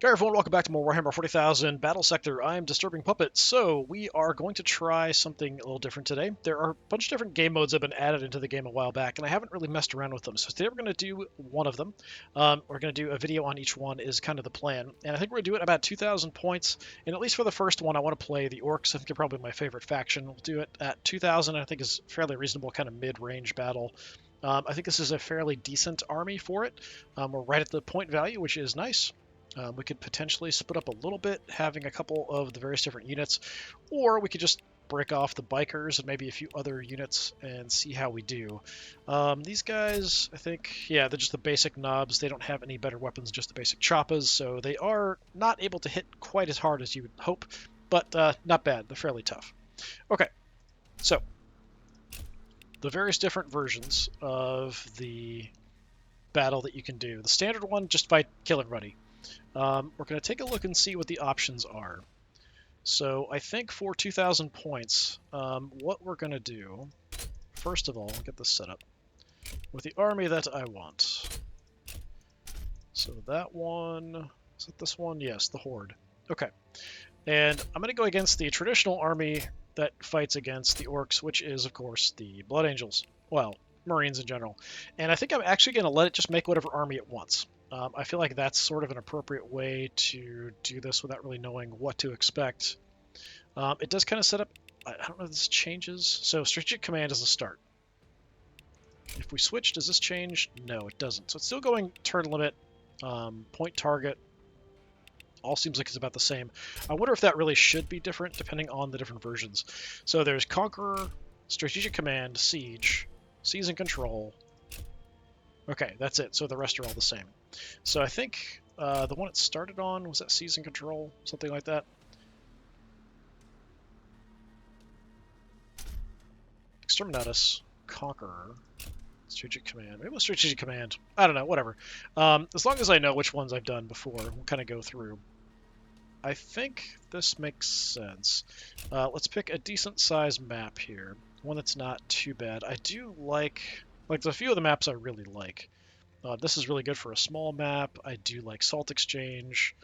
Hey everyone, welcome back to more Warhammer 40,000 Battlesector. I'm DisturbingPuppet. So we are going to try something a little different today. There are a bunch of different game modes that have been added into the game a while back, and I haven't really messed around with them. So today we're going to do one of them. We're going to do a video on each one is kind of the plan. And I think we're going to do it about 2,000 points. And at least for the first one, I want to play the Orks. I think they're probably my favorite faction. We'll do it at 2,000. I think is fairly reasonable kind of mid-range battle. I think this is a fairly decent army for it. We're right at the point value, which is nice. We could potentially split up a little bit, having a couple of the various different units, or we could just break off the bikers and maybe a few other units and see how we do. These guys, I think, yeah, they're just the basic knobs. They don't have any better weapons, just the basic choppas, so they are not able to hit quite as hard as you would hope, but not bad. They're fairly tough. Okay, so the various different versions of the battle that you can do. The standard one, just fight, kill everybody. We're going to take a look and see what the options are. So I think for 2,000 points, what we're going to do, first of all, get this set up with the army that I want. So that one, is it this one? Yes, the Horde. Okay. And I'm going to go against the traditional army that fights against the Orks, which is, of course, the Blood Angels. Well, Marines in general. And I think I'm actually going to let it just make whatever army it wants. I feel like that's sort of an appropriate way to do this without really knowing what to expect. It does kind of set up, I don't know if this changes. So strategic command is the start. If we switch, does this change? No, it doesn't. So it's still going turn limit, point target. All seems like it's about the same. I wonder if that really should be different depending on the different versions. So there's Conqueror, Strategic Command, Siege, Seize and Control. Okay, that's it. So the rest are all the same. So I think the one it started on, was that Seize and Control? Something like that? Exterminatus, Conqueror, Strategic Command. Maybe it was Strategic Command. I don't know, whatever. As long as I know which ones I've done before, we'll kind of go through. I think this makes sense. Let's pick a decent sized map here. One that's not too bad. I do like there's a few of the maps I really like. This is really good for a small map. I do like Salt Exchange.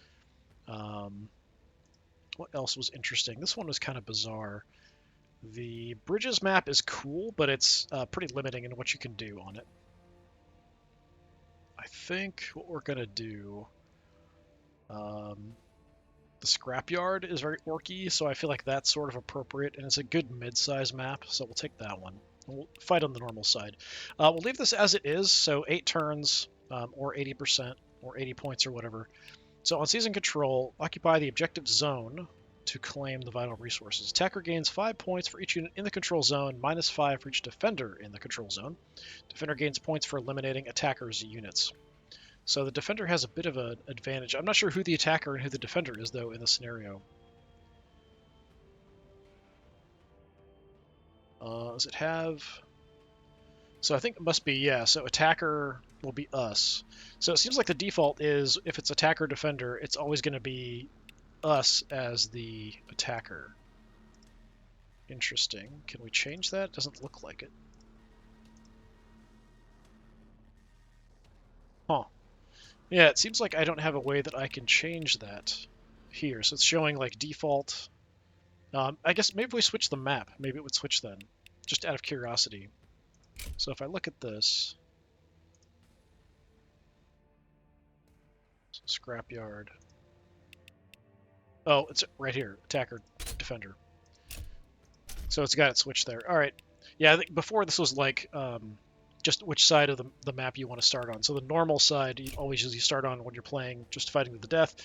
What else was interesting? This one was kind of bizarre. The Bridges map is cool, but it's pretty limiting in what you can do on it. I think what we're going to do... the Scrapyard is very orky, so I feel like that's sort of appropriate, and it's a good mid-size map, so we'll take that one. We'll fight on the normal side. We'll leave this as it is, so 8 turns, or 80%, or 80 points or whatever. So on Seize and Control, occupy the objective zone to claim the vital resources. Attacker gains 5 points for each unit in the control zone, minus 5 for each defender in the control zone. Defender gains points for eliminating attackers' units. So the defender has a bit of an advantage. I'm not sure who the attacker and who the defender is, though, in the scenario. Does it have... So I think it must be, yeah, so attacker will be us. So it seems like the default is, if it's attacker defender, it's always going to be us as the attacker. Interesting. Can we change that? Doesn't look like it. Huh. Yeah, it seems like I don't have a way that I can change that here. So it's showing like default. I guess maybe if we switch the map, maybe it would switch then, just out of curiosity. So if I look at this, Scrapyard. Oh, it's right here, attacker, defender. So it's got it switched there. All right. Yeah, I think before this was like just which side of the map you want to start on. So the normal side you always usually start on when you're playing just fighting to the death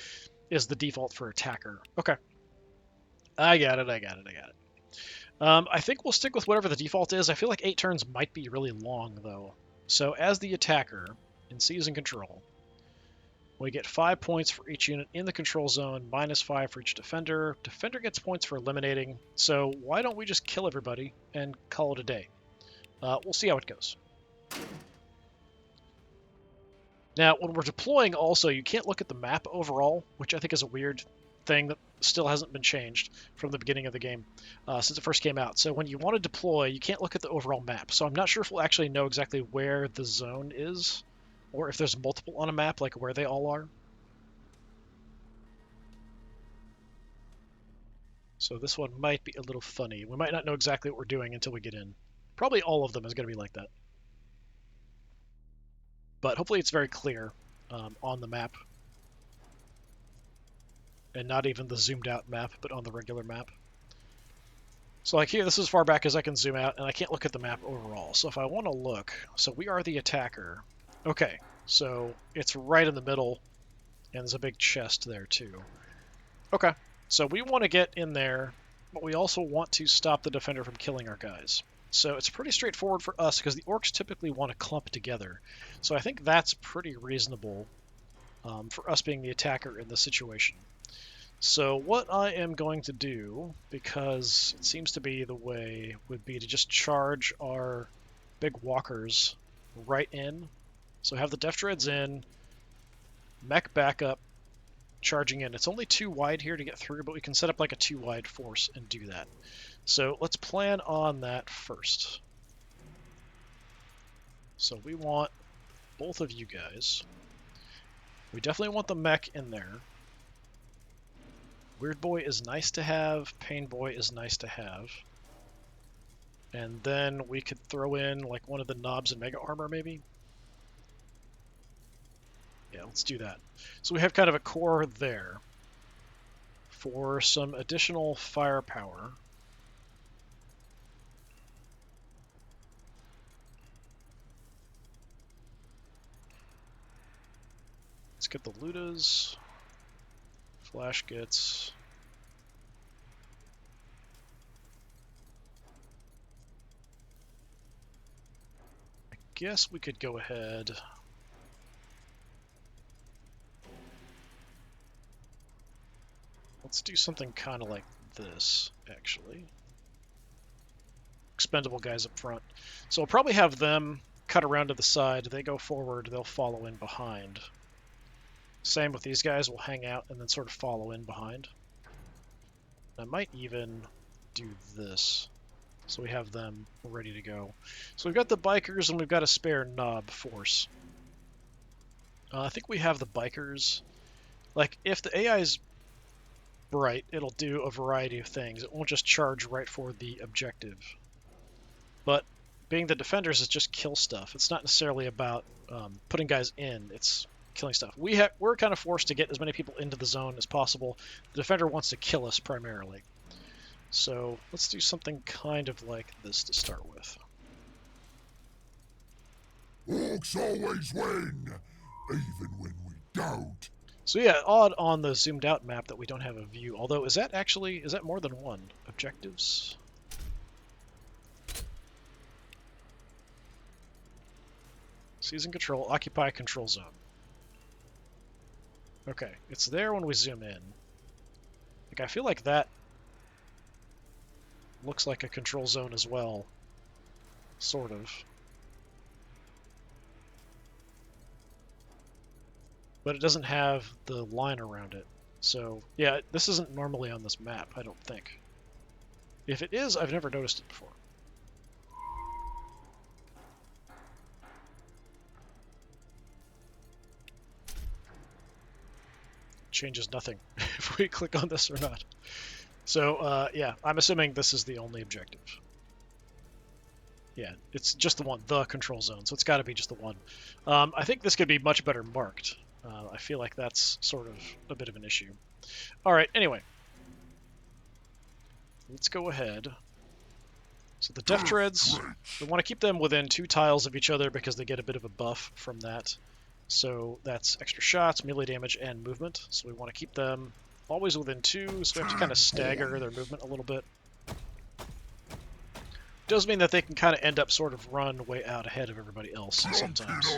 is the default for attacker. Okay. I got it. I think we'll stick with whatever the default is. I feel like 8 turns might be really long, though. So as the attacker in Seize and Control, we get 5 points for each unit in the control zone, minus 5 for each defender. Defender gets points for eliminating. So why don't we just kill everybody and call it a day? We'll see how it goes. Now, when we're deploying also, you can't look at the map overall, which I think is a weird thing that still hasn't been changed from the beginning of the game since it first came out. So when you want to deploy, you can't look at the overall map. So I'm not sure if we'll actually know exactly where the zone is, or if there's multiple on a map, like where they all are. So this one might be a little funny. We might not know exactly what we're doing until we get in. Probably all of them is going to be like that. But hopefully it's very clear on the map. And not even the zoomed out map, but on the regular map. So like here, this is as far back as I can zoom out, and I can't look at the map overall. So if I want to look, so we are the attacker. Okay, so it's right in the middle, and there's a big chest there too. Okay, so we want to get in there, but we also want to stop the defender from killing our guys. So it's pretty straightforward for us, because the orcs typically want to clump together. So I think that's pretty reasonable for us being the attacker in this situation. So what I am going to do, because it seems to be the way, would be to just charge our big walkers right in. So have the Death Dreads in, mech back up, charging in. It's only too wide here to get through, but we can set up like a too wide force and do that. So let's plan on that first. So we want both of you guys. We definitely want the mech in there. Weird Boy is nice to have. Pain Boy is nice to have. And then we could throw in like one of the knobs and Mega Armor maybe. Yeah, let's do that. So we have kind of a core there for some additional firepower. Let's get the Ludas. Flash gets... I guess we could go ahead... Let's do something kind of like this, actually. Expendable guys up front. So we'll probably have them cut around to the side. They go forward, they'll follow in behind. Same with these guys, we'll hang out and then sort of follow in behind. I might even do this, so we have them ready to go. So we've got the bikers and we've got a spare knob force. I think we have the bikers. Like, if the AI is bright, it'll do a variety of things. It won't just charge right for the objective. But being the defenders is just kill stuff. It's not necessarily about putting guys in. It's killing stuff. We're kind of forced to get as many people into the zone as possible. The defender wants to kill us primarily. So let's do something kind of like this to start with. Orks always win, even when we don't. So yeah, odd on the zoomed out map that we don't have a view. Although, is that more than one? Objectives? Season control, occupy control zone. Okay, it's there when we zoom in. Like, I feel like that looks like a control zone as well. Sort of. But it doesn't have the line around it. So, yeah, this isn't normally on this map, I don't think. If it is, I've never noticed it before. Changes nothing if we click on this or not. So, yeah, I'm assuming this is the only objective. Yeah, it's just the one, the control zone, so it's got to be just the one. I think this could be much better marked. I feel like that's sort of a bit of an issue. All right, anyway. Let's go ahead. So the Death Dreads, we want to keep them within 2 tiles of each other because they get a bit of a buff from that. So that's extra shots, melee damage, and movement. So we want to keep them always within 2, so we have to kind of stagger their movement a little bit. Does mean that they can kind of end up sort of run way out ahead of everybody else sometimes.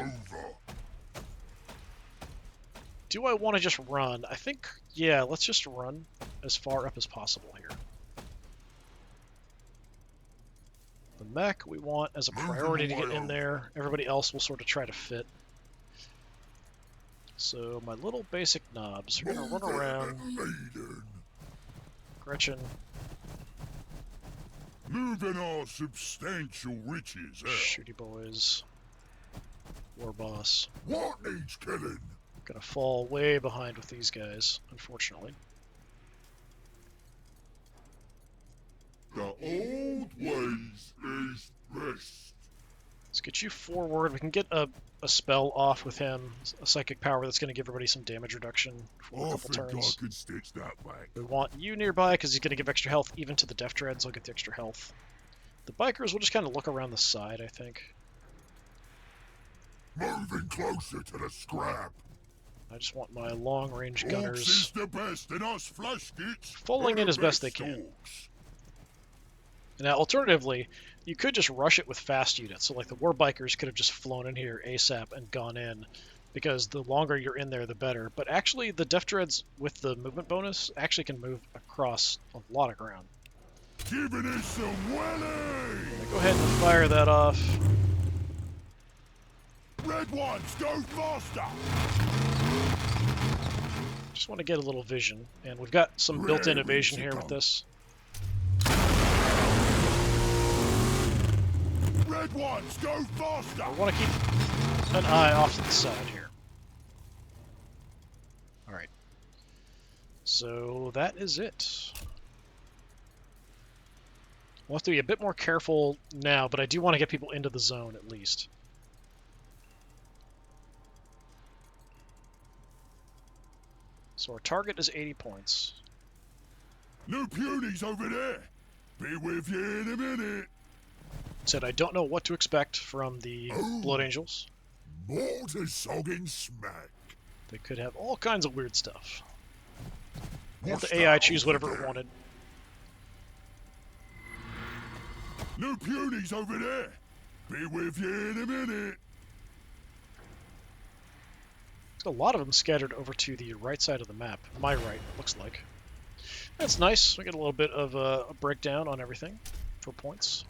Do I want to just run? I think, yeah, let's just run as far up as possible here. The mech we want as a priority to get in there. Everybody else will sort of try to fit. So my little basic knobs are going to run around. Gretchen. Moving our substantial riches out. Shooty boys. War boss. What needs killing? Gonna fall way behind with these guys, unfortunately. The old ways is best. Let's get you forward. We can get a spell off with him, a psychic power that's going to give everybody some damage reduction for a I couple think turns. I can stitch that back. We want you nearby because he's going to give extra health even to the Death Dreads. I'll get the extra health. The bikers will just kind of look around the side, I think. Moving closer to the scrap. I just want my long-range Orks gunners is the best, and us flesh kits falling are in the as best they best can. orks. Now, alternatively, you could just rush it with fast units. So, like, the War Bikers could have just flown in here ASAP and gone in, because the longer you're in there, the better. But actually, the Death Dreads with the movement bonus actually can move across a lot of ground. Giving it some welly! Go ahead and fire that off. Red ones, go faster! Just want to get a little vision, and we've got some built-in evasion here with this. Red ones, go faster! I want to keep an eye off to the side here. Alright. So that is it. We'll have to be a bit more careful now, but I do want to get people into the zone at least. So our target is 80 points. New punies over there! Be with you in a minute! Said I don't know what to expect from the Blood Angels. Mortar sogging smack! They could have all kinds of weird stuff. Let What's the AI that choose over whatever it there? wanted. New punies over there! Be with you in a minute! A lot of them scattered over to the right side of the map. My right, looks like. That's nice. We get a little bit of a breakdown on everything for points.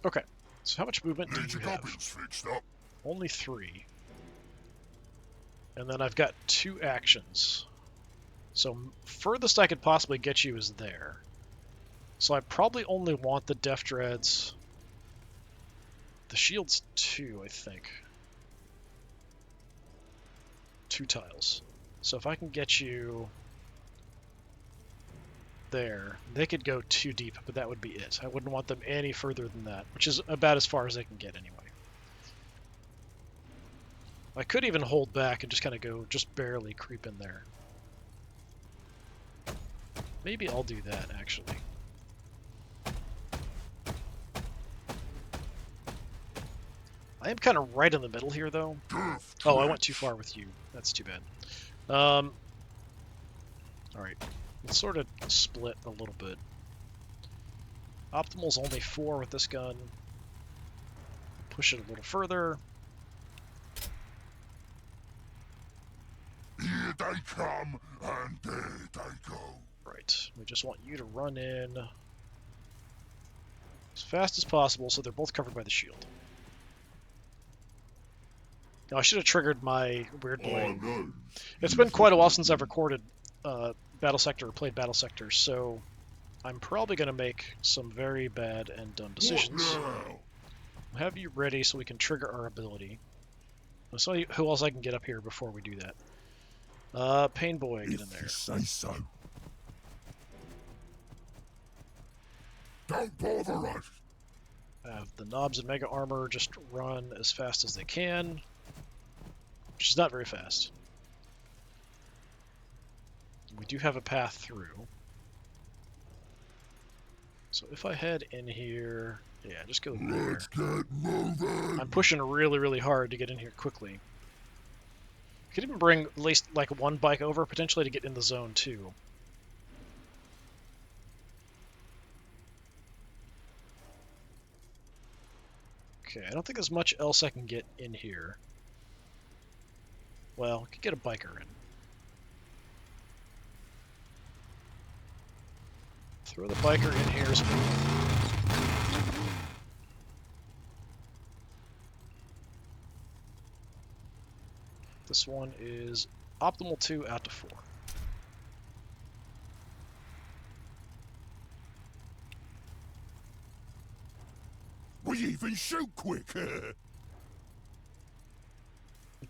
Okay, so how much movement do Need you your have? goblins fixed up. Only 3. And then I've got 2 actions. So furthest I could possibly get you is there. So I probably only want the Death Dreads. The shield's 2, I think. 2 tiles. So if I can get you there, they could go too deep, but that would be it. I wouldn't want them any further than that, which is about as far as they can get anyway. I could even hold back and just kind of go, just barely creep in there. Maybe I'll do that, actually. I am kind of right in the middle here, though. Oh, I went too far with you. That's too bad. Alright. Let's sort of split a little bit. Optimal's only 4 with this gun. Push it a little further. Here they come, and there they go. Right. We just want you to run in as fast as possible so they're both covered by the shield. Now, I should have triggered my weird blade. Oh, no. It's been quite a while since I've recorded Battlesector or played Battlesector, so I'm probably going to make some very bad and dumb decisions. What now? I'll have you ready so we can trigger our ability. Let's see who else I can get up here before we do that. Pain Boy, get in If there. you say so. Don't bother us. Have the Knobs and Mega Armor just run as fast as they can, which is not very fast. We do have a path through. So if I head in here, yeah, just go there. Let's get moving. I'm pushing really, really hard to get in here quickly. Could even bring at least like one bike over, potentially to get in the zone too. Okay, I don't think there's much else I can get in here. Well, I could get a biker in. Throw the biker in here as well. This one is optimal 2 out to 4. We even shoot quick.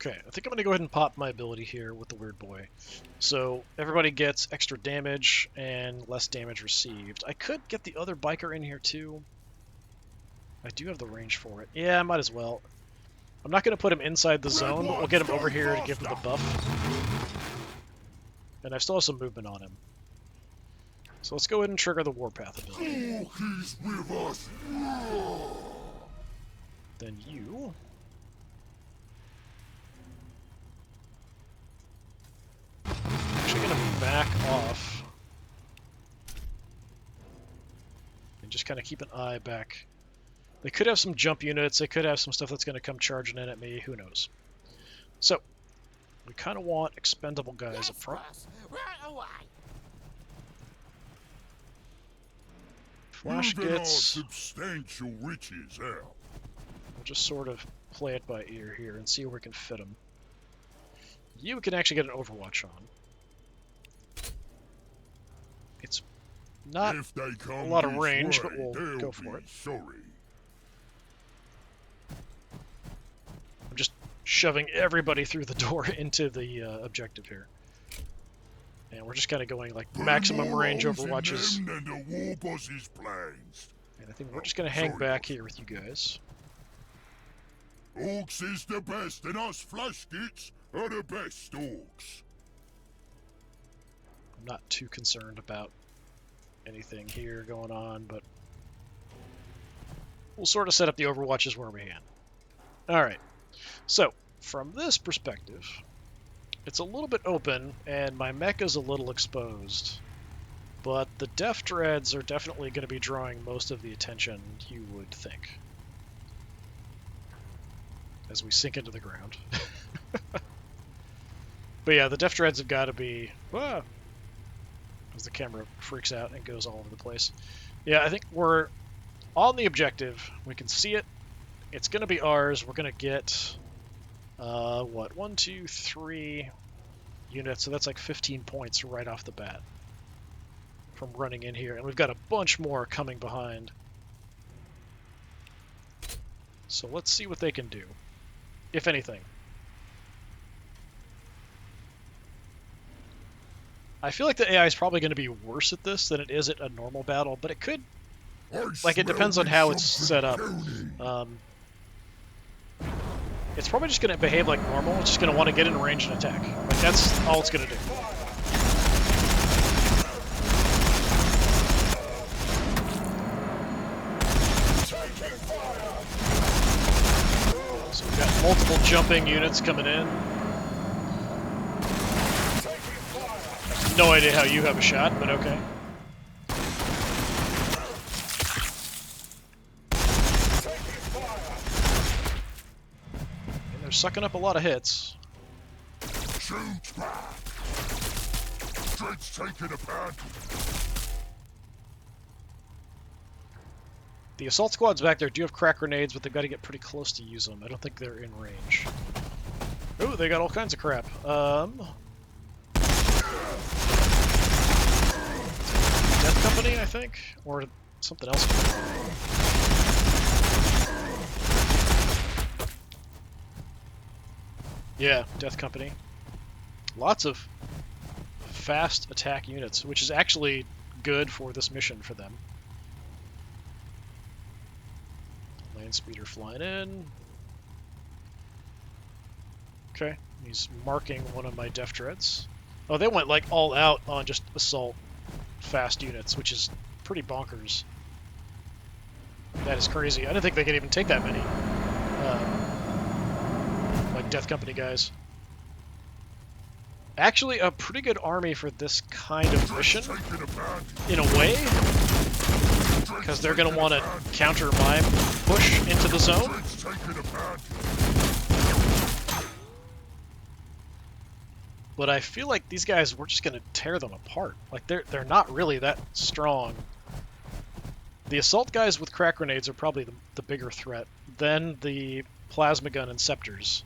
Okay, I think I'm going to go ahead and pop my ability here with the Weird Boy. So everybody gets extra damage and less damage received. I could get the other biker in here too. I do have the range for it. Yeah, I might as well. I'm not going to put him inside the zone, but we'll get him over here to give him the buff. And I still have some movement on him. So let's go ahead and trigger the Warpath ability. Oh, he's with us. Then you... actually going to back off. And just kind of keep an eye back. They could have some jump units, they could have some stuff that's going to come charging in at me, who knows. So, we kind of want expendable guys up front. Flash gets... substantial riches out. We'll just sort of play it by ear here and see where we can fit them. You can actually get an Overwatch on. It's not a lot of range, but we'll go for it. Sorry. I'm just shoving everybody through the door into the objective here. And we're just kind of going like maximum range Overwatches. And the war boss's plans. And I think we're just going to hang back here with you guys. Orks is the best, and us flash kits are the best Orks. I'm not too concerned about anything here going on, but we'll sort of set up the Overwatches where we can. Alright, so from this perspective, it's a little bit open, and my mech is a little exposed, but the Def Dreads are definitely going to be drawing most of the attention, you would think, as we sink into the ground. But yeah, the Def Dreads have got to be... Whoa! As the camera freaks out and goes all over the place. Yeah, I think we're on the objective. We can see it. It's going to be ours. We're going to get... what? 1, 2, 3 units, so that's like 15 points right off the bat from running in here. And we've got a bunch more coming behind. So let's see what they can do, if anything. I feel like the AI is probably going to be worse at this than it is at a normal battle, but it could... Like, it depends on how it's set up. It's probably just going to behave like normal. It's just going to want to get in range and attack. Like, that's all it's going to do. So we've got multiple jumping units coming in. No idea how you have a shot, but okay. And they're sucking up a lot of hits. Shoot back. Dread's taking a pan. The assault squads back there do have crack grenades, but they've got to get pretty close to use them. I don't think they're in range. Ooh, they got all kinds of crap. Death Company, I think? Or something else. Yeah, Death Company. Lots of fast attack units, which is actually good for this mission for them. Land speeder flying in. Okay, he's marking one of my Def Dreads. Oh, they went like all out on just assault fast units, which is pretty bonkers. That is crazy. I didn't think they could even take that many. Like Death Company guys. Actually, a pretty good army for this kind of mission, in a way, because they're going to want to counter my push into the zone. But I feel like these guys, we're just going to tear them apart. Like, they're not really that strong. The assault guys with crack grenades are probably the bigger threat than the plasma gun and scepters.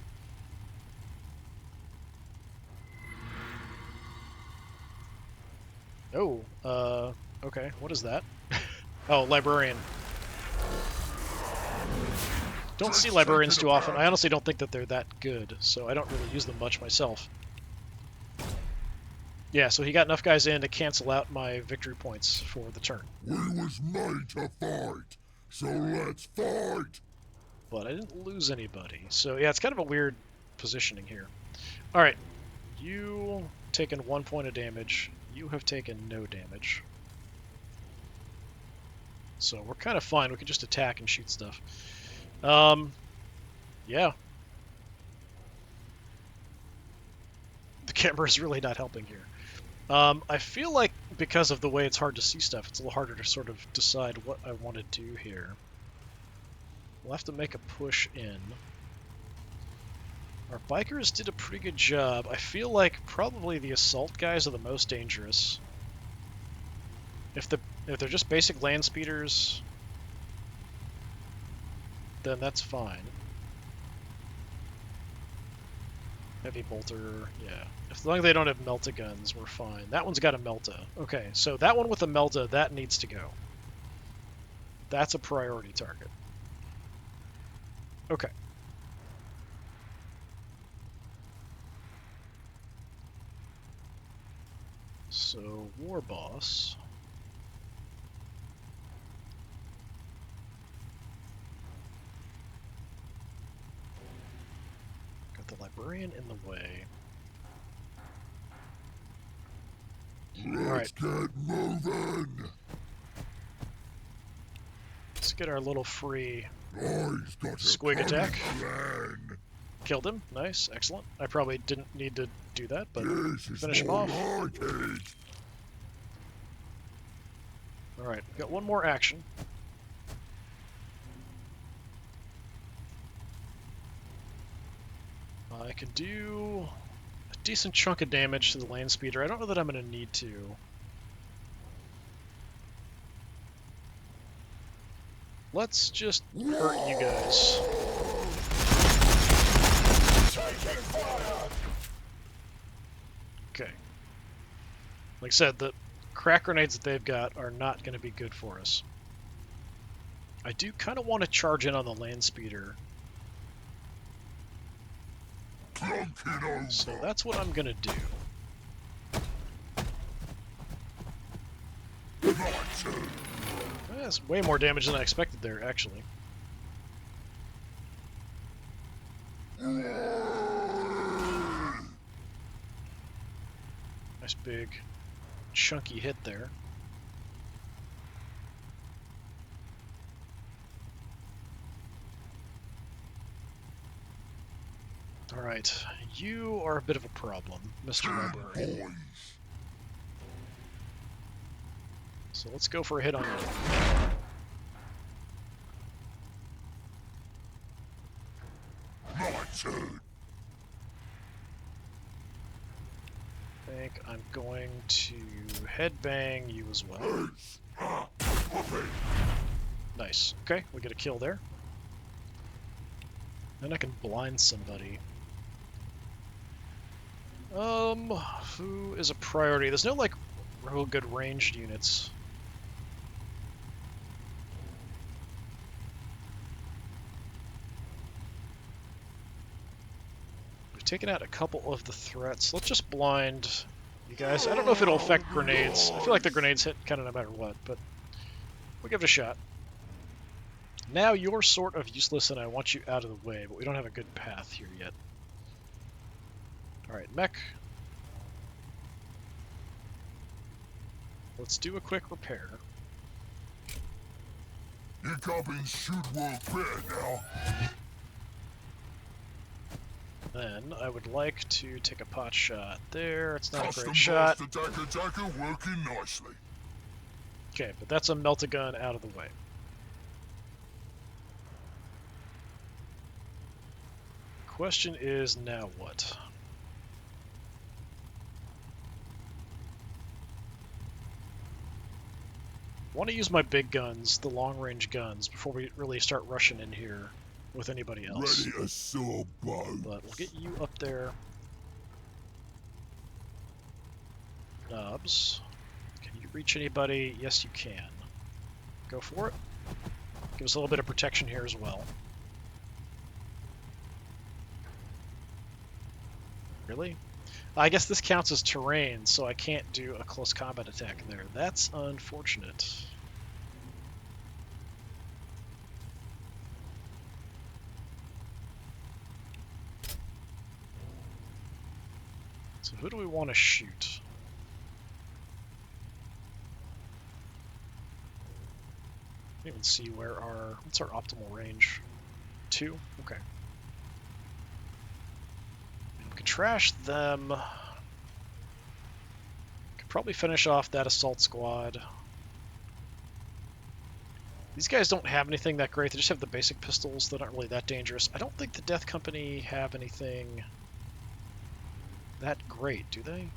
Oh, okay, what is that? Oh, librarian. don't see librarians too often. I honestly don't think that they're that good, so I don't really use them much myself. Yeah, so he got enough guys in to cancel out my victory points for the turn. We was made to fight, so let's fight! But I didn't lose anybody. So yeah, it's kind of a weird positioning here. Alright, you taken 1 point of damage. You have taken no damage. So we're kind of fine. We can just attack and shoot stuff. Yeah. The camera is really not helping here. I feel like because of the way it's hard to see stuff, it's a little harder to sort of decide what I want to do here. We'll have to make a push in. Our bikers did a pretty good job. I feel like probably the assault guys are the most dangerous. If they're just basic land speeders, then that's fine. Heavy bolter, yeah. As long as they don't have melta guns, we're fine. That one's got a melta. Okay, so that one with a melta, that needs to go. That's a priority target. Okay. So, War Boss. Got the Librarian in the way. Let's get moving! Let's get our little free I've got a squig attack. plan. Killed him. Nice. Excellent. I probably didn't need to do that, but This is finish him more off. like it. Alright, we've got one more action. I can do a decent chunk of damage to the land speeder. I don't know that I'm going to need to. Let's just hurt you guys. Okay. Like I said, the crack grenades that they've got are not going to be good for us. I do kind of want to charge in on the land speeder. So that's what I'm going to do. That's way more damage than I expected there, actually. Nice big, chunky hit there. Alright, you are a bit of a problem, Mr. Librarian. So let's go for a hit on you. I think I'm going to headbang you as well. Nice. Okay, we get a kill there. Then I can blind somebody. Who is a priority? There's no, like, real good ranged units. We've taken out a couple of the threats. Let's just blind you guys. I don't know if it'll affect grenades. I feel like the grenades hit kind of no matter what, but we'll give it a shot. Now you're sort of useless and I want you out of the way, but we don't have a good path here yet. Alright, mech. Let's do a quick repair. You copies should work better now. Then I would like to take a pot shot there. It's not a Custom great shot. attacker working nicely. Okay, but that's a melt-a-gun out of the way. Question is, now what? I want to use my big guns, the long-range guns, before we really start rushing in here with anybody else. Ready to saw bones. But we'll get you up there. Knobs. Can you reach anybody? Yes, you can. Go for it. Give us a little bit of protection here as well. Really? I guess this counts as terrain, so I can't do a close combat attack there. That's unfortunate. So who do we want to shoot? I don't even see what's our optimal range? 2? Okay. We could trash them. Could probably finish off that assault squad. These guys don't have anything that great. They just have the basic pistols that aren't really that dangerous. I don't think the Death Company have anything that great, do they?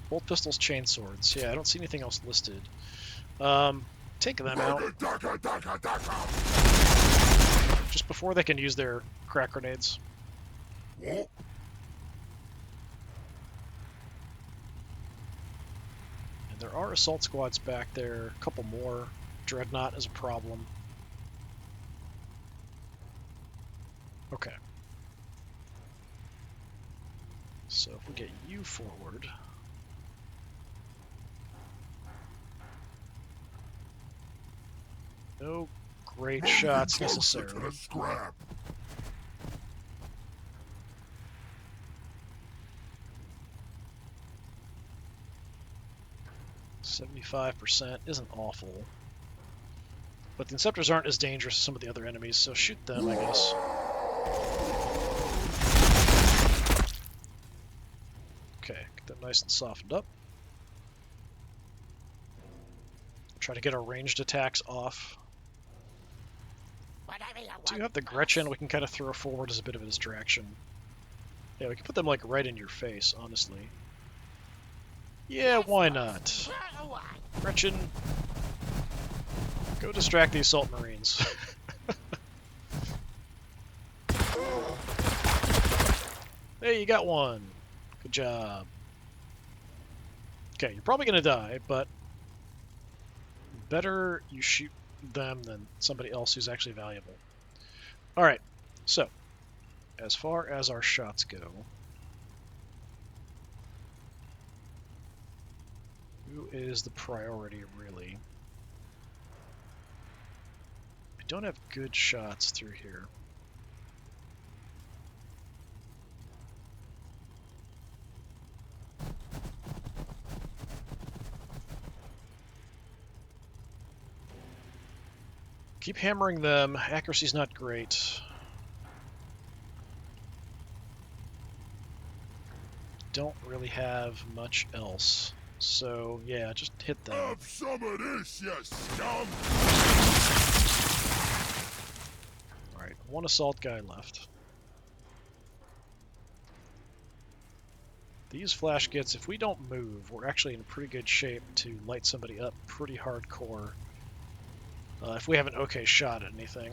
Bolt pistols, chain swords. Yeah, I don't see anything else listed. Take them out. Just before they can use their crack grenades. What? And there are assault squads back there. A couple more. Dreadnought is a problem. Okay. So if we get you forward... No great shots necessarily. Scrap. %75% isn't awful. But the Inceptors aren't as dangerous as some of the other enemies, so shoot them, I guess. Okay, get them nice and softened up. Try to get our ranged attacks off. Do you have the Gretchen we can kind of throw forward as a bit of a distraction? Yeah, we can put them like right in your face, honestly. Yeah, why not? Gretchen, go distract the Assault Marines. Hey, you got one. Good job. Okay, you're probably going to die, but better you shoot them than somebody else who's actually valuable. Alright, so, as far as our shots go, who is the priority, really? I don't have good shots through here. Keep hammering them. Accuracy's not great. Don't really have much else. So, yeah, just hit them. Have some of this, you scum! Alright, one assault guy left. These flash gets, if we don't move, we're actually in pretty good shape to light somebody up pretty hardcore. If we have an okay shot at anything.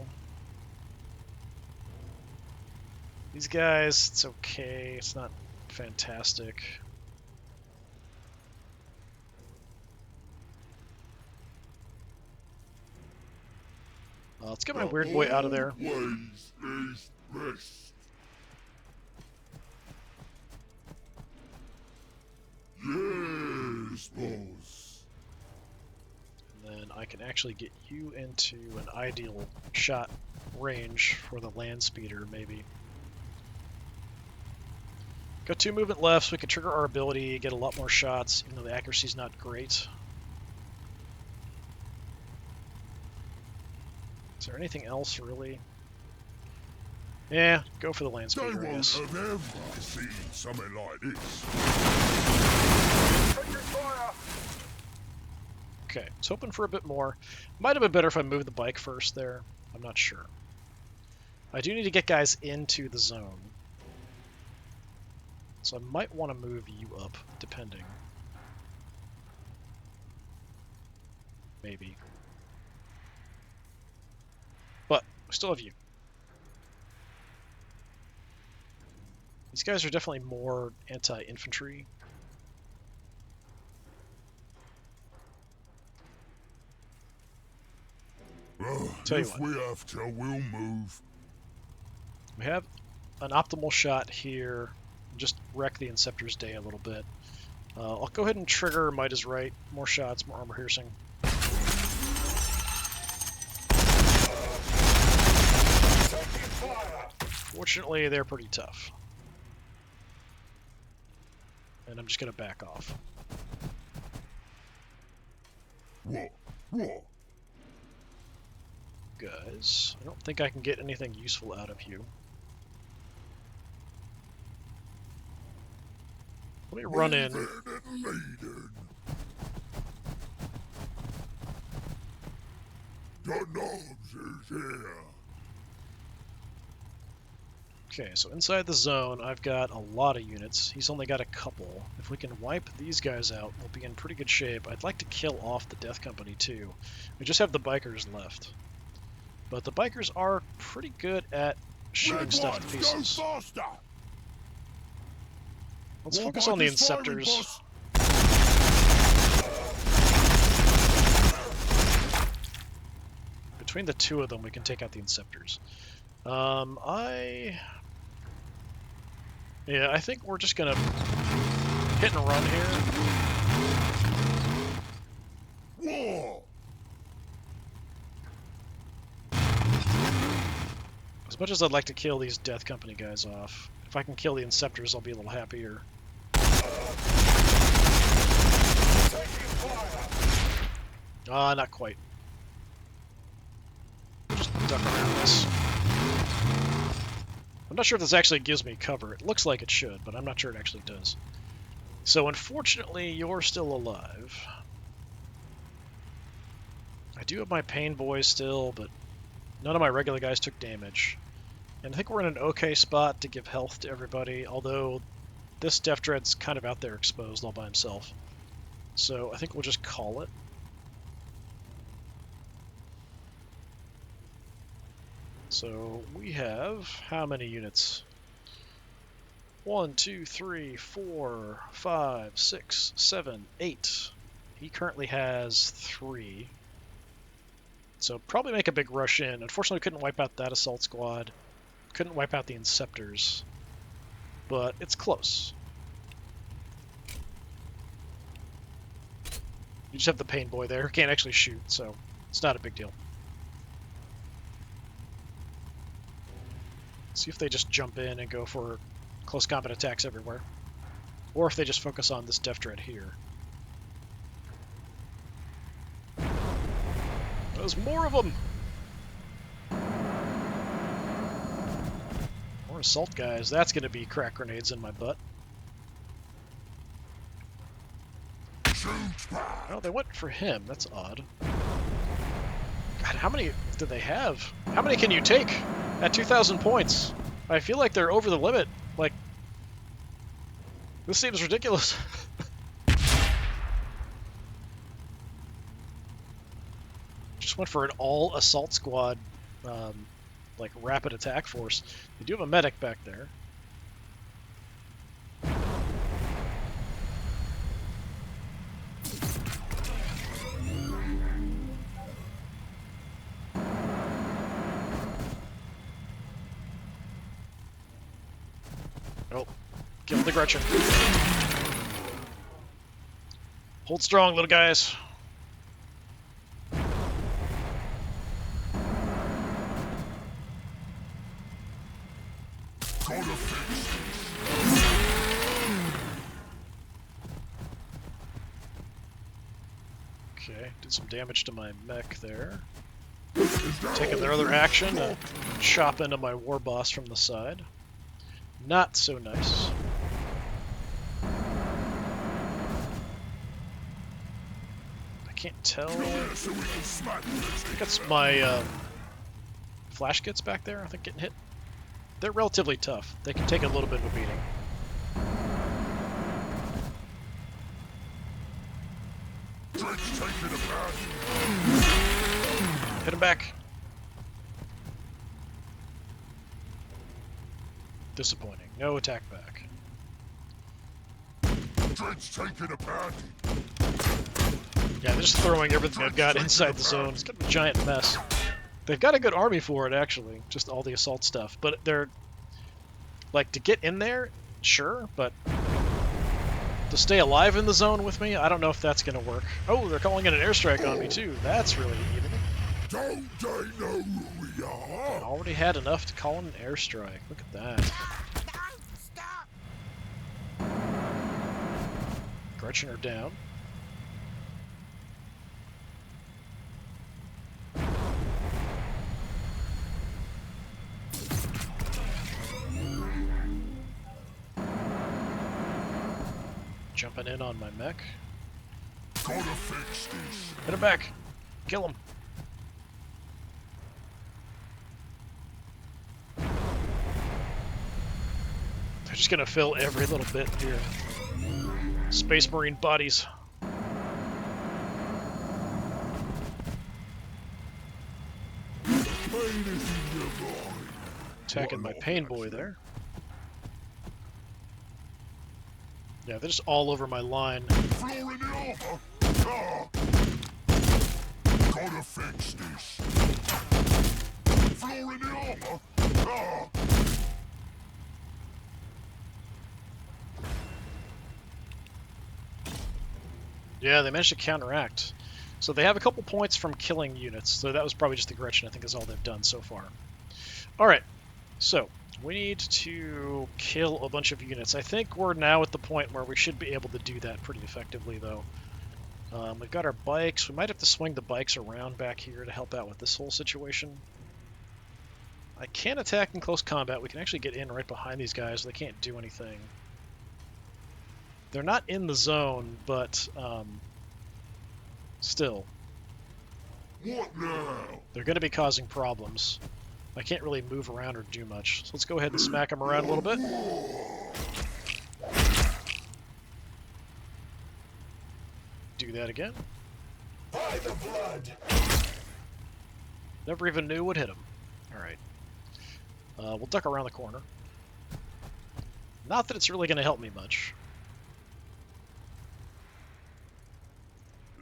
These guys, it's okay. It's not fantastic. Let's get my weird boy out of there. Ways is best. Yes, boss. And then I can actually get you into an ideal shot range for the land speeder, maybe. Got 2 movement left, so we can trigger our ability, get a lot more shots, even though the accuracy's not great. Is there anything else, really? Yeah, go for the land They speeder, I won't guess. have ever seen something like this. Okay, I was hoping for a bit more. Might have been better if I moved the bike first there. I'm not sure. I do need to get guys into the zone. So I might want to move you up, depending. Maybe. But, we still have you. These guys are definitely more anti-infantry. Tell you If what. we have to, we'll move. We have an optimal shot here just wreck the Inceptor's day a little bit. I'll go ahead and trigger Might is Right. More shots, more armor piercing. Fortunately, they're pretty tough. And I'm just going to back off. Guys, I don't think I can get anything useful out of you. Let me run in. The nobs is here. Okay, so inside the zone, I've got a lot of units. He's only got a couple. If we can wipe these guys out, we'll be in pretty good shape. I'd like to kill off the Death Company, too. We just have the bikers left. But the bikers are pretty good at shooting stuff to pieces. Let's focus on the Inceptors. Between the two of them, we can take out the Inceptors. Yeah, I think we're just gonna hit and run here. As much as I'd like to kill these Death Company guys off, if I can kill the Inceptors, I'll be a little happier. Not quite. Just duck around this. I'm not sure if this actually gives me cover. It looks like it should, but I'm not sure it actually does. So unfortunately, you're still alive. I do have my Pain Boys still, but none of my regular guys took damage. And I think we're in an okay spot to give health to everybody, although this Death Dread's kind of out there exposed all by himself. So I think we'll just call it. So we have how many units? 1, 2, 3, 4, 5, 6, 7, 8. He currently has 3. So probably make a big rush in. Unfortunately, couldn't wipe out that assault squad. Couldn't wipe out the Inceptors. But it's close. You just have the Pain Boy there who can't actually shoot, so it's not a big deal. See if they just jump in and go for close combat attacks everywhere. Or if they just focus on this Death Dread here. There's more of them! More assault guys. That's going to be crack grenades in my butt. Oh, they went for him. That's odd. God, how many do they have? How many can you take at 2,000 points? I feel like they're over the limit. Like, this seems ridiculous. Just went for an all assault squad, like rapid attack force. They do have a medic back there. Oh, kill the Gretchen. Hold strong, little guys. Okay, did some damage to my mech there. Taking their other action to chop into my war boss from the side. Not so nice. I can't tell. I think that's my flash kits back there, I think, getting hit. They're relatively tough. They can take a little bit of a beating. Hit him back. Disappointing. No attack back. Yeah, they're just throwing everything they've got inside the zone. It's kind of a giant mess. They've got a good army for it, actually. Just all the assault stuff. But they're... like, to get in there, Sure, but to stay alive in the zone with me, I don't know if that's going to work. Oh, they're calling in an airstrike on me, too. That's really evil. Don't they know who we I are? already had enough to call in an airstrike. Look at that. Stop! Gretchen are down. Jumping in on my mech. Gotta fix this. Hit him back. Kill him. They're just gonna fill every little bit here. Space Marine bodies. Pain is in your mind. Attacking my pain boy there. Yeah, they're just all over my line. Floor in the armor. Ah. Gotta fix this. Floor in the armor. Ah. Yeah, they managed to counteract. So they have a couple points from killing units. So that was probably just the Gretchen, I think, is all they've done so far. Alright, so we need to kill a bunch of units. I think we're now at the point where we should be able to do that pretty effectively, though. We've got our bikes. We might have to swing the bikes around back here to help out with this whole situation. I can attack in close combat. We can actually get in right behind these guys. So they can't do anything. They're not in the zone, but still. What now? They're going to be causing problems. I can't really move around or do much. So let's go ahead and smack them around a little bit. Do that again. By the blood. Never even knew what hit him. Alright. We'll duck around the corner. Not that it's really going to help me much.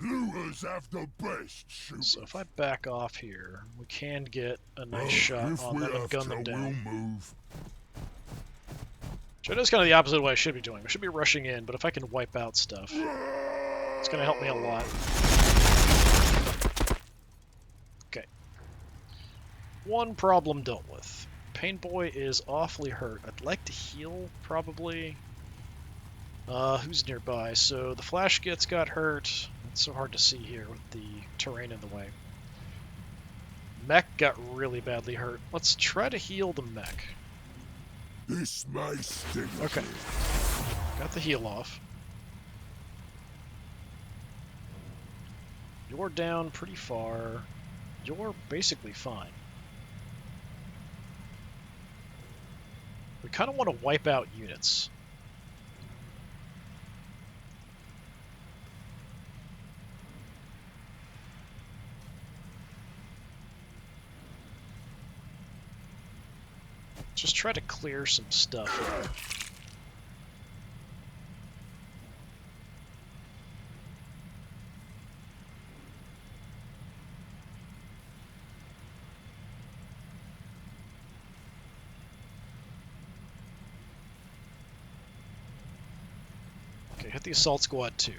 Lures have the best shooters. So if I back off here, we can get a nice shot If on we them and have gun to, them down. we'll move. So it is kind of the opposite of what I should be doing. I should be rushing in, but if I can wipe out stuff, it's going to help me a lot. Okay. One problem dealt with. Pain Boy is awfully hurt. I'd like to heal, probably. Who's nearby? So the Flash Git's got hurt. It's so hard to see here with the terrain in the way. Mech got really badly hurt. Let's try to heal the mech. This may sting. Okay. Got the heal off. You're down pretty far. You're basically fine. We kind of want to wipe out units. Just try to clear some stuff here. Okay, hit the assault squad too.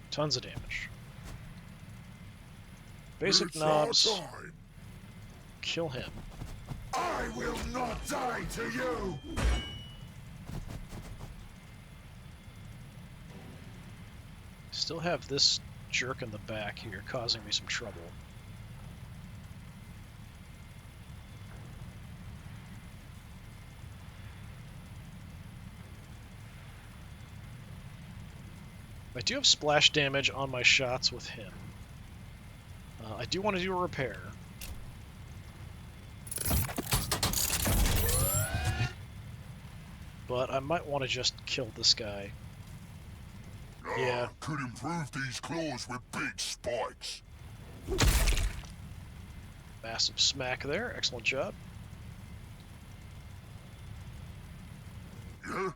Tons of damage. Basic It's knobs. our time. Kill him. I will not die to you. Still have this jerk in the back here causing me some trouble. I do have splash damage on my shots with him. I do want to do a repair. But I might want to just kill this guy. Yeah. Could improve these claws with big spikes. Massive smack there. Excellent job. Yeah?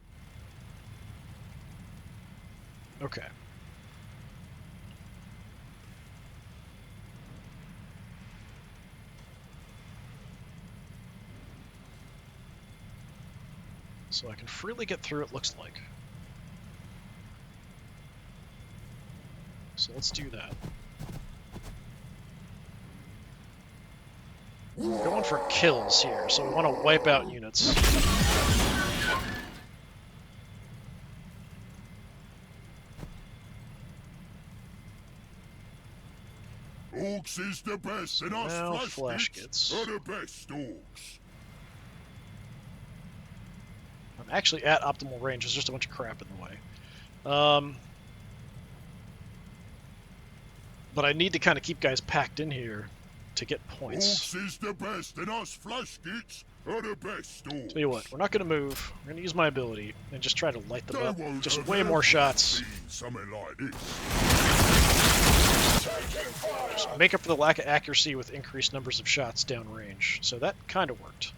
Okay. So I can freely get through, it looks like. So let's do that. We're going for kills here, so we want to wipe out units. Orks is the best, So and us now flash flash kits kits. are the best Orks. I'm actually at optimal range, there's just a bunch of crap in the way. But I need to kind of keep guys packed in here to get points. Orks is the best, and us flash kits are the best Orks. Tell you what, we're not going to move. We're going to use my ability and just try to light them They up. won't Just have way more ever shots. seen something like this. Just make up for the lack of accuracy with increased numbers of shots downrange. So that kind of worked.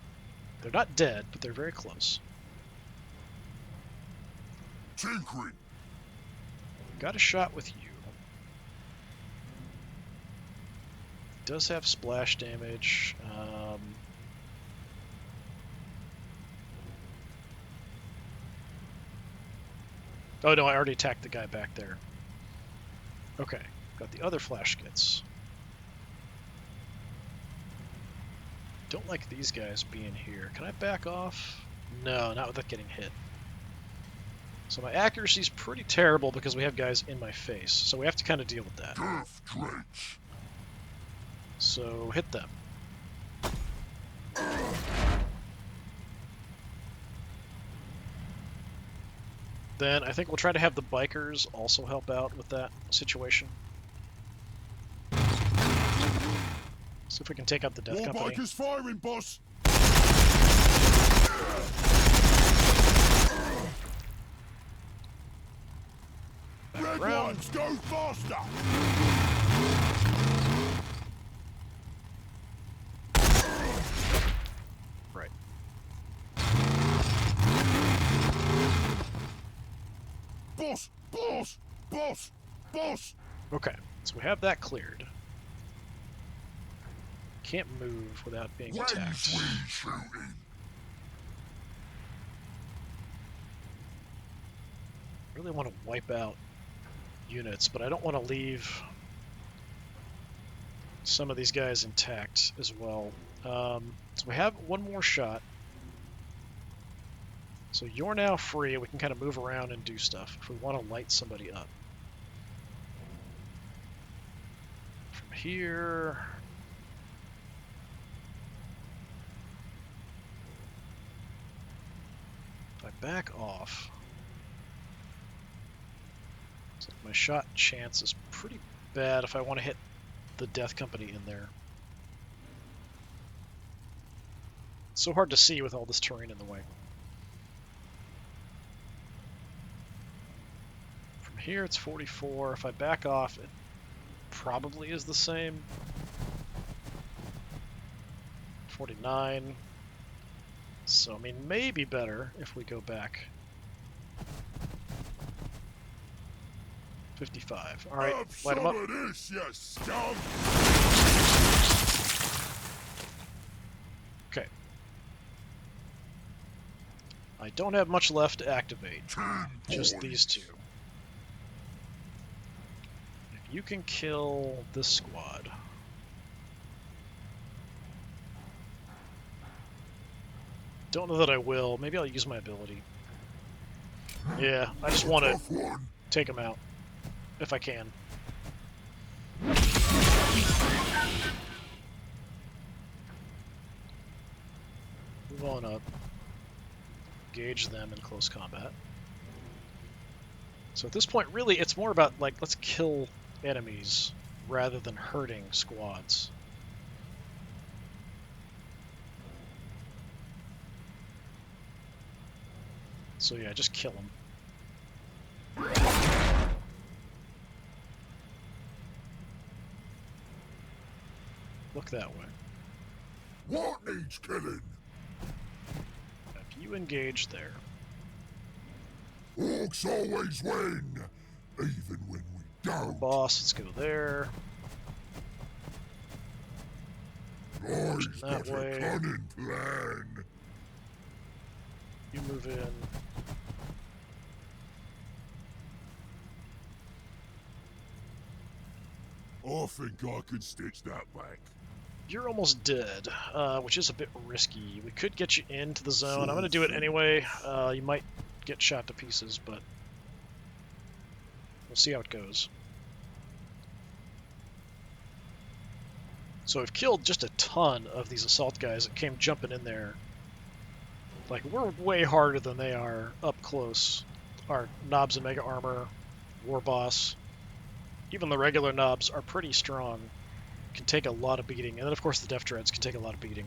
They're not dead, but they're very close. Tinkering. Got a shot with you. Does have splash damage. Oh no, I already attacked the guy back there. Okay, got the other flash kits. Don't like these guys being here. Can I back off? No, not without getting hit. So my accuracy's pretty terrible because we have guys in my face. So we have to kind of deal with that. Death Drench. So hit them. Then I think we'll try to have the bikers also help out with that situation. See if we can take out the Death More Company. bikers firing, boss. Back Red around. ones go faster. Right. Boss, boss, boss, boss. Okay, so we have that cleared. Can't move without being When's attacked. we shooting? Really want to wipe out units, but I don't want to leave some of these guys intact as well. So we have one more shot. So you're now free. We can kind of move around and do stuff if we want to light somebody up. From here... If I back off... So my shot chance is pretty bad if I want to hit the Death Company in there. It's so hard to see with all this terrain in the way. From here it's 44. If I back off, it probably is the same. 49. So, I mean, maybe better if we go back. 55. All right, Have light them up. some of this, you scum. Okay. I don't have much left to activate. 10 Just points. these two. If you can kill this squad. Don't know that I will. Maybe I'll use my ability. Yeah, I just want to Tough one. take them out. If I can. Move on up. Engage them in close combat. So at this point, really, it's more about, like, let's kill enemies rather than hurting squads. So yeah, just kill them. Look that way. What needs killing? If you engage there, Orks always win, even when we don't. boss, let's go there. Guy's that got way. a cunning plan. You move in. I think I can stitch that back. You're almost dead, which is a bit risky. We could get you into the zone. I'm going to do it anyway. You might get shot to pieces, but we'll see how it goes. So we've killed just a ton of these assault guys that came jumping in there. Like, we're way harder than they are up close. Our Knobs and Mega Armor, War Boss, even the regular Knobs are pretty strong. Can take a lot of beating. And then, of course, the Def Dreads can take a lot of beating.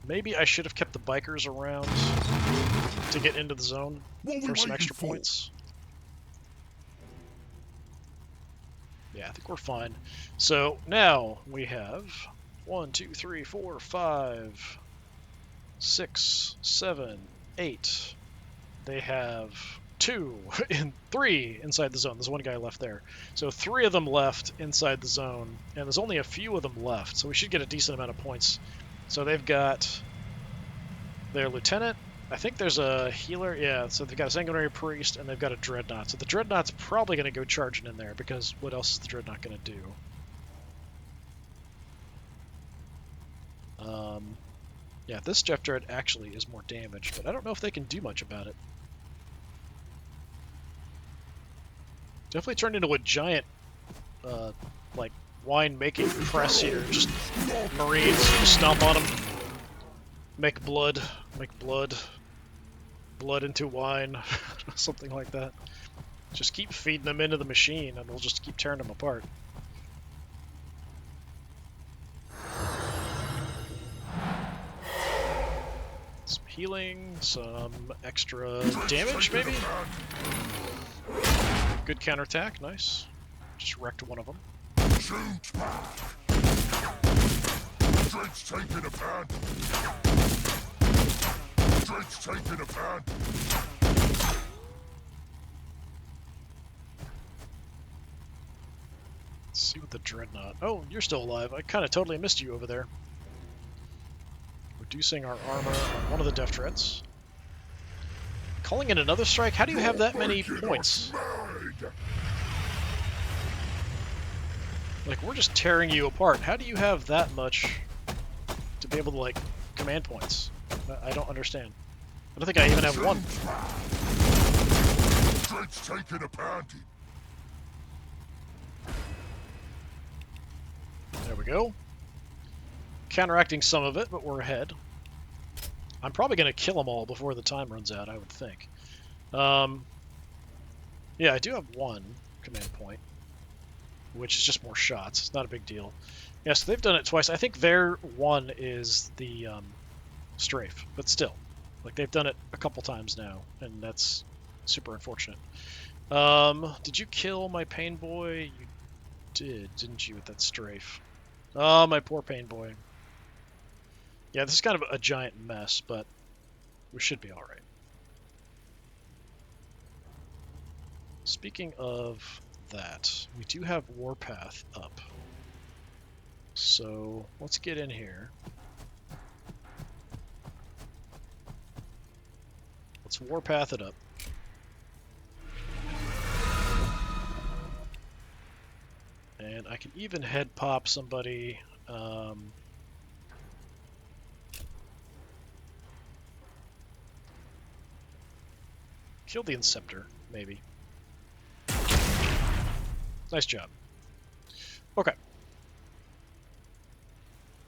Maybe I should have kept the bikers around to get into the zone for some extra points. Yeah, I think we're fine. So now we have 1, 2, 3, 4, 5, 6, 7, 8. They have 2 and 3 inside the zone. There's one guy left there. So 3 of them left inside the zone, and there's only a few of them left. So we should get a decent amount of points. So they've got their lieutenant. I think there's a healer. Yeah, so they've got a sanguinary priest, and they've got a dreadnought. So the dreadnought's probably going to go charging in there, because what else is the dreadnought going to do? Yeah, this Jeff Dread actually is more damaged, but I don't know if they can do much about it. Definitely turned into a giant, like, wine-making press here. Just Marines, just stomp on them. Make blood into wine, something like that. Just keep feeding them into the machine, and we'll just keep tearing them apart. Some healing, some extra damage, maybe? Good counterattack, nice. Just wrecked one of them. Shoot back! Drake's taking a pan! Drake's taking a pan! Let's see what the Dreadnought... Oh, you're still alive. I kind of totally missed you over there. Reducing our armor on one of the Def Dreads. Calling in another strike? How do you have that many points? Like, we're just tearing you apart. How do you have that much to be able to, like, command points? I don't understand. I don't think I even have one. Drake's taking a panty. There we go. Counteracting some of it, but we're ahead. I'm probably going to kill them all before the time runs out, I would think. Yeah, I do have one command point, which is just more shots. It's not a big deal. Yeah, so they've done it twice. I think their one is the strafe, but still. Like, they've done it a couple times now, and that's super unfortunate. Did you kill my pain boy? You did, didn't you, with that strafe? Oh, my poor pain boy. Yeah, this is kind of a giant mess, but we should be alright. Speaking of that, we do have Warpath up. So let's get in here. Let's Warpath it up. And I can even head pop somebody. Kill the Inceptor, maybe. Nice job. Okay.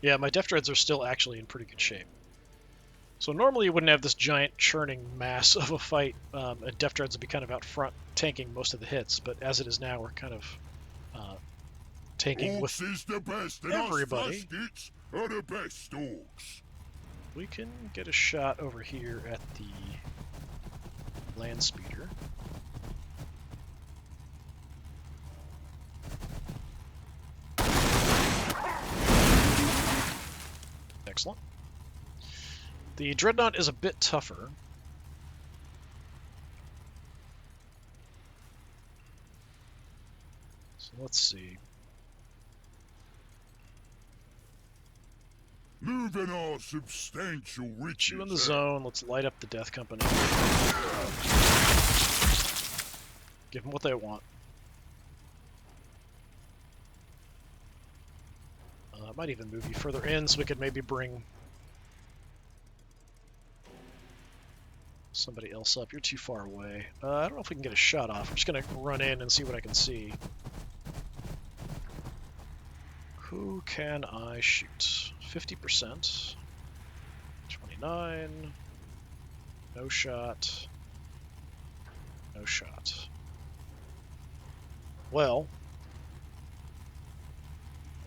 Yeah, my Def Dreads are still actually in pretty good shape. So normally you wouldn't have this giant churning mass of a fight, and Def Dreads would be kind of out front tanking most of the hits, but as it is now, we're kind of tanking with everybody. Are the best Orks. We can get a shot over here at the land speeder. Excellent. The Dreadnought is a bit tougher. So let's see. Moving our substantial riches. You in the zone. Let's light up the Death Company. Give them what they want. I might even move you further in so we could maybe bring somebody else up. You're too far away. I don't know if we can get a shot off. I'm just going to run in and see what I can see. Who can I shoot? 50%. 29. No shot. No shot. Well,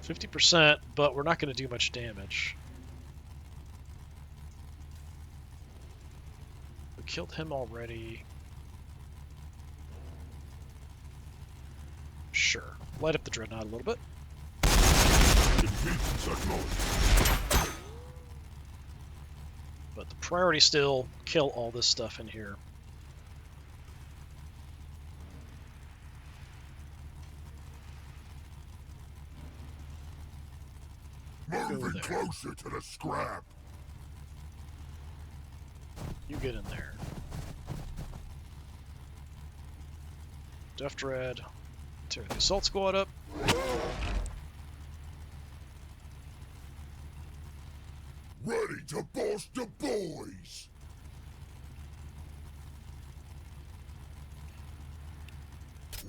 50%, but we're not going to do much damage. We killed him already. Sure. Light up the Dreadnought a little bit. But the priority still, kill all this stuff in here. Moving closer to the scrap. You get in there. Death Dread. Tear the assault squad up. Ready to boss the boys.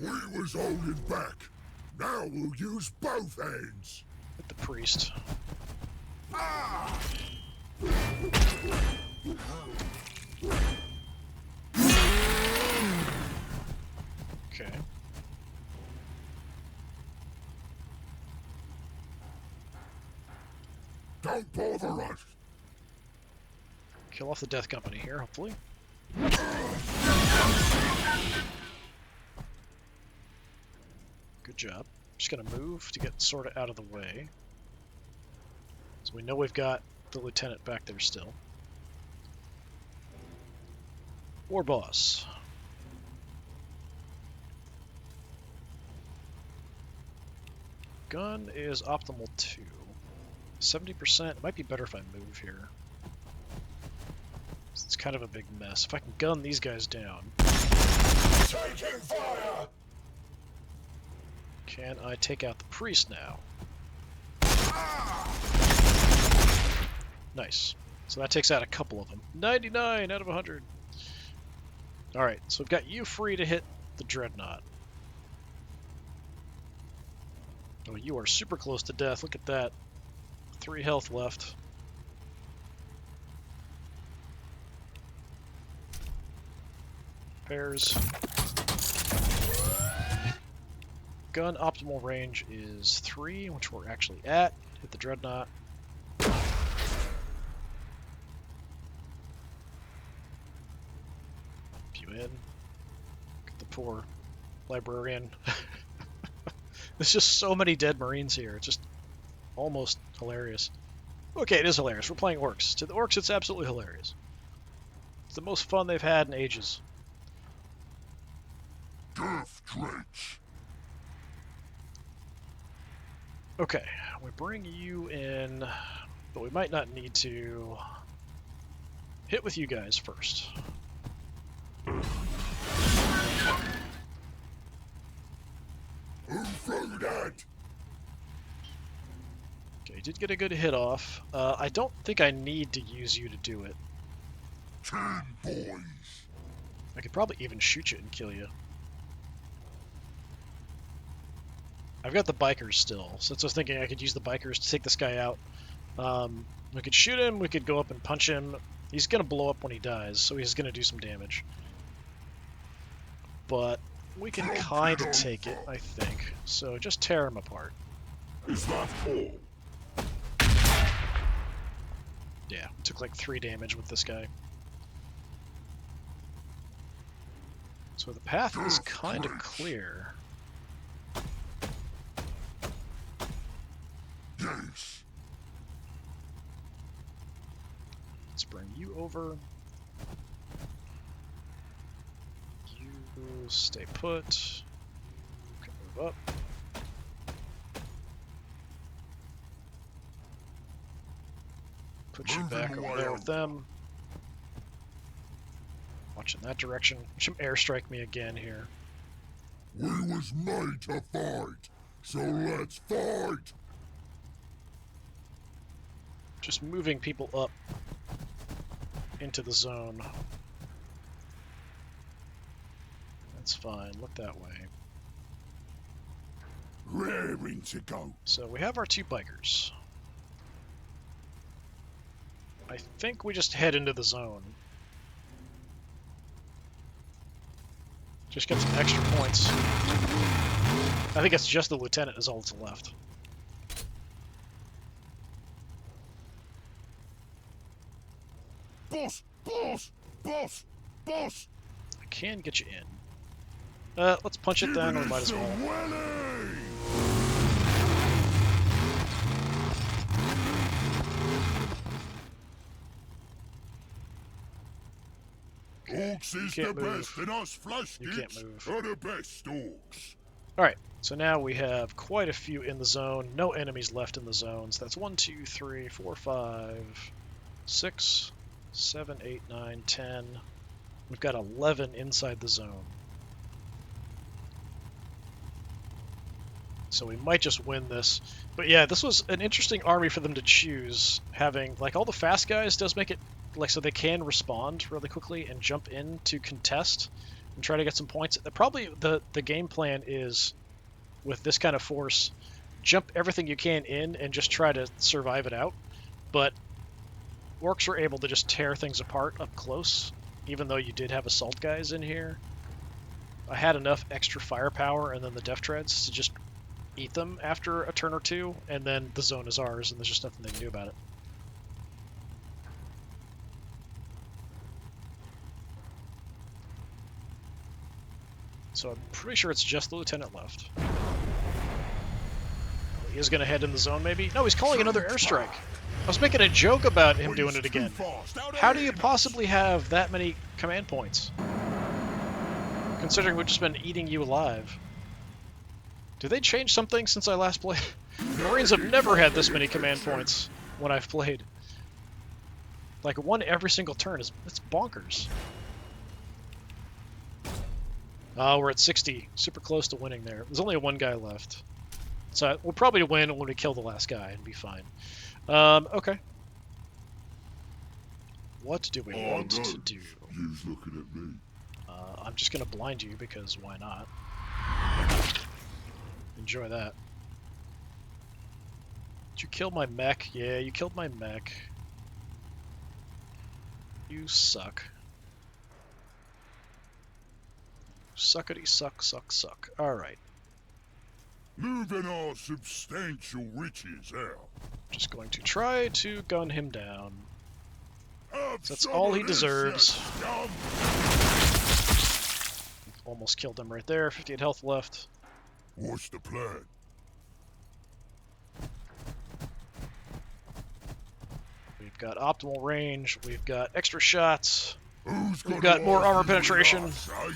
We was holding back. Now we'll use both hands. Hit the priest. Ah! Okay. Don't bother us. Kill off the Death Company here, hopefully. Good job. Just gonna move to get sort of out of the way. So we know we've got the lieutenant back there still. War boss. Gun is optimal 2. 70%. It might be better if I move here. It's kind of a big mess. If I can gun these guys down. Taking fire. Can I take out the priest now? Nice. So that takes out a couple of them. 99 out of 100. Alright, so we've got you free to hit the Dreadnought. Oh, you are super close to death. Look at that. 3 health left. Pairs. Gun optimal range is 3, which we're actually at. Hit the Dreadnought. You in. Get the poor librarian. There's just so many dead Marines here. It's just almost hilarious. Okay, it is hilarious. We're playing Orks. To the Orks, it's absolutely hilarious. It's the most fun they've had in ages. Death Drench. Okay, we bring you in, but we might not need to hit with you guys first. Who threw that? Okay, you did get a good hit off. I don't think I need to use you to do it. 10 boys. I could probably even shoot you and kill you. I've got the bikers still, so that's what I was thinking. I could use the bikers to take this guy out. We could shoot him, we could go up and punch him. He's going to blow up when he dies, so he's going to do some damage. But we can kind of take it, I think. So just tear him apart. Is that all? Yeah, took like 3 damage with this guy. So the path is kind of clear. Yes. Let's bring you over. You stay put. Okay, move up. Put you back over there with them. Watching that direction. Watch him airstrike me again here. We was made to fight, so let's fight! Just moving people up into the zone. That's fine. Look that way. Raring to go. So we have our 2 bikers. I think we just head into the zone. Just get some extra points. I think it's just the lieutenant is all that's left. Boss! Boss! Boss! Boss! I can get you in. Let's punch it then, or might as well. Orks is the best, and us flash You can't dips move. are the best orks. Alright, so now we have quite a few in the zone. No enemies left in the zones. That's 1, 2, 3, 4, 5, 6, 7, 8, 9, 10. We've got 11 inside the zone. So we might just win this. But yeah, this was an interesting army for them to choose. Having, like, all the fast guys does make it, like, so they can respond really quickly and jump in to contest and try to get some points. Probably the game plan is, with this kind of force, jump everything you can in and just try to survive it out. But Orks were able to just tear things apart up close, even though you did have assault guys in here. I had enough extra firepower and then the Death Treads to just eat them after a turn or two, and then the zone is ours, and there's just nothing they can do about it. So I'm pretty sure it's just the lieutenant left. He is going to head in the zone, maybe? No, he's calling another airstrike. I was making a joke about him doing it again. How do you possibly have that many command points? Considering we've just been eating you alive. Did they change something since I last played? Marines have never had this many command points when I've played. Like, one every single turn is it's bonkers. We're at 60. Super close to winning there. There's only one guy left. So we'll probably win when we kill the last guy and be fine. Okay. What do we want to do? You's looking at me. I'm just going to blind you because why not? Enjoy that. Did you kill my mech? Yeah, you killed my mech. You suck. Suckity suck, suck, suck. Alright. Moving our substantial riches out. Just going to try to gun him down. Have That's some all of he this, deserves. scum. Almost killed him right there. 58 health left. What's the plan? We've got optimal range. We've got extra shots. Who's We've gonna got more armor argue with penetration. us, eh?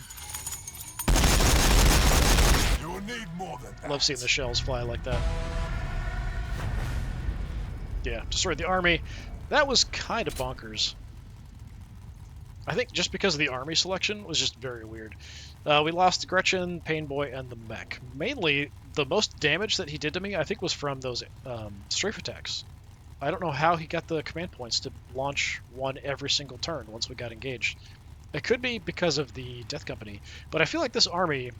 You'll need more than that. Love seeing the shells fly like that. Yeah, destroyed the army. That was kind of bonkers. I think just because of the army selection was just very weird. We lost Gretchen, Painboy, and the mech. Mainly, the most damage that he did to me, I think, was from those strafe attacks. I don't know how he got the command points to launch one every single turn once we got engaged. It could be because of the Death Company, but I feel like this army...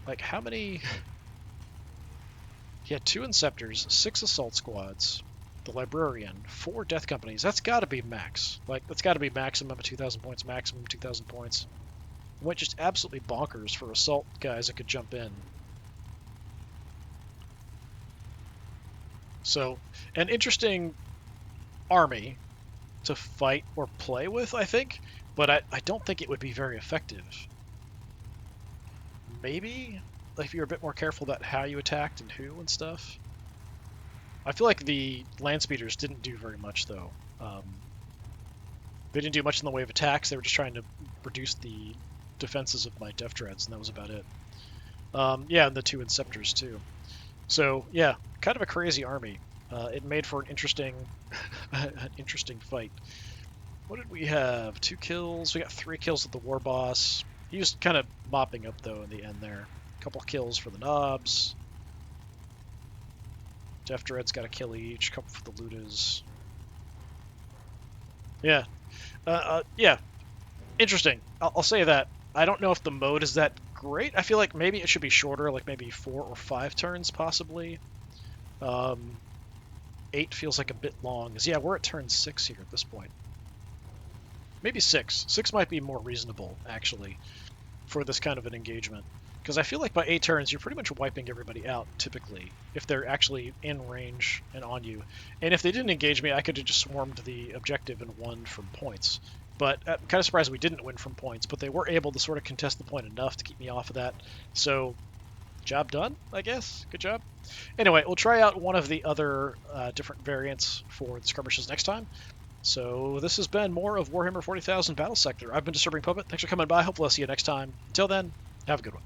Like, how many... He had 2 Inceptors, 6 Assault Squads, the Librarian, 4 Death Companies. That's got to be max. Like, that's got to be maximum of 2,000 points, maximum 2,000 points. Went just absolutely bonkers for assault guys that could jump in. So, an interesting army to fight or play with, I think, but I don't think it would be very effective. Maybe if you're a bit more careful about how you attacked and who and stuff. I feel like the land speeders didn't do very much, though. They didn't do much in the way of attacks. They were just trying to reduce the defenses of my Death Treads, and that was about it. Yeah, and the 2 Inceptors, too. So, yeah, kind of a crazy army. It made for an interesting, an interesting fight. What did we have? 2 kills. We got 3 kills with the war boss. He was kind of mopping up though in the end there. A couple kills for the knobs. Death Dread's got a kill each. Couple for the Ludas. Yeah. Yeah. Interesting. I'll say that. I don't know if the mode is that great. I feel like maybe it should be shorter, like maybe 4 or 5 turns possibly. 8 feels like a bit long. Yeah, we're at turn 6 here at this point. Maybe 6. 6 might be more reasonable, actually, for this kind of an engagement. Because I feel like by 8 turns, you're pretty much wiping everybody out, typically, if they're actually in range and on you. And if they didn't engage me, I could have just swarmed the objective and won from points. But I'm kind of surprised we didn't win from points, but they were able to sort of contest the point enough to keep me off of that. So, job done, I guess. Good job. Anyway, we'll try out one of the other different variants for the skirmishes next time. So this has been more of Warhammer 40,000 Battlesector. I've been Disturbing Puppet. Thanks for coming by. Hopefully I'll see you next time. Until then, have a good one.